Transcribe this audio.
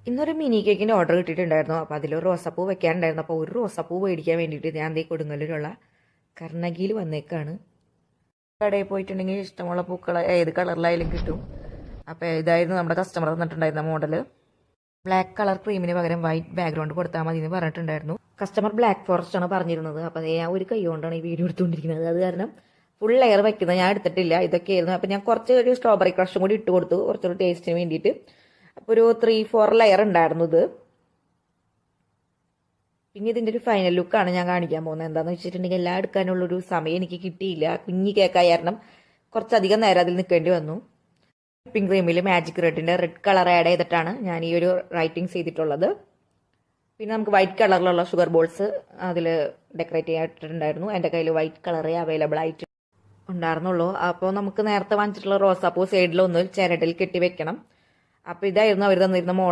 ഇന്നൊരു മിനി കേക്കിൻ്റെ ഓർഡർ കിട്ടിയിട്ടുണ്ടായിരുന്നു. അപ്പോൾ അതിലൊരു റോസാപ്പൂ വെക്കാനുണ്ടായിരുന്നു. അപ്പോൾ ഒരു റോസാപ്പൂ മേടിക്കാൻ വേണ്ടിയിട്ട് ഞാൻ ദേ കൊടുങ്ങല്ലൂരുള്ള കർണകിയിൽ വന്നേക്കാണ്. കടയിൽ പോയിട്ടുണ്ടെങ്കിൽ ഇഷ്ടമുള്ള പൂക്കൾ ഏത് കളറിലായാലും കിട്ടും. അപ്പോൾ ഇതായിരുന്നു നമ്മുടെ കസ്റ്റമർ തന്നിട്ടുണ്ടായിരുന്ന മോഡൽ. ബ്ലാക്ക് കളർ ക്രീമിന് പകരം വൈറ്റ് ബാക്ക്ഗ്രൗണ്ട് കൊടുത്താൽ മതി എന്ന് പറഞ്ഞിട്ടുണ്ടായിരുന്നു. കസ്റ്റമർ ബ്ലാക്ക് ഫോറസ്റ്റ് ആണ് പറഞ്ഞിരുന്നത്. അപ്പോൾ ഞാൻ ഒരു കൈ കൊണ്ടാണ് ഈ വീഡിയോ എടുത്തുകൊണ്ടിരിക്കുന്നത്. അത് കാരണം ഫുൾ ലെയർ വയ്ക്കുന്നത് ഞാൻ എടുത്തിട്ടില്ല. ഇതൊക്കെയായിരുന്നു. അപ്പോൾ ഞാൻ കുറച്ച് ഒരു സ്ട്രോബെറി ക്രഷും കൂടി ഇട്ട് കൊടുത്തു, കുറച്ചൊരു ടേസ്റ്റിന് വേണ്ടിയിട്ട്. അപ്പോൾ ഒരു 3-4 ലെയർ ഉണ്ടായിരുന്നു ഇത്. പിന്നെ ഇതിൻ്റെ ഒരു ഫൈനൽ ലുക്കാണ് ഞാൻ കാണിക്കാൻ പോകുന്നത്. എന്താണെന്ന് വെച്ചിട്ടുണ്ടെങ്കിൽ എല്ലാം എടുക്കാനുള്ളൊരു സമയം എനിക്ക് കിട്ടിയില്ല. കുഞ്ഞി കേക്കായ കാരണം കുറച്ചധികം നേരം അതിൽ നിൽക്കേണ്ടി വന്നു. പിങ്ക് ക്രീമിൽ മാജിക് റെഡിൻ്റെ റെഡ് കളർ ആഡ് ചെയ്തിട്ടാണ് ഞാൻ ഈ ഒരു റൈറ്റിംഗ് ചെയ്തിട്ടുള്ളത്. പിന്നെ നമുക്ക് വൈറ്റ് കളറിലുള്ള ഷുഗർ ബോൾസ് അതിൽ ഡെക്കറേറ്റ് ചെയ്തിട്ടുണ്ടായിരുന്നു. എൻ്റെ കയ്യിൽ വൈറ്റ് കളറേ അവൈലബിൾ ആയിട്ട് ഉണ്ടായിരുന്നുള്ളൂ. അപ്പോൾ നമുക്ക് നേരത്തെ വാങ്ങിച്ചിട്ടുള്ള റോസാപ്പൂ സൈഡിലൊന്ന് ചിരടിൽ കെട്ടി വെക്കണം. അപ്പോൾ ഇതായിരുന്നു അവർ തന്നിരുന്ന മോഡൽ.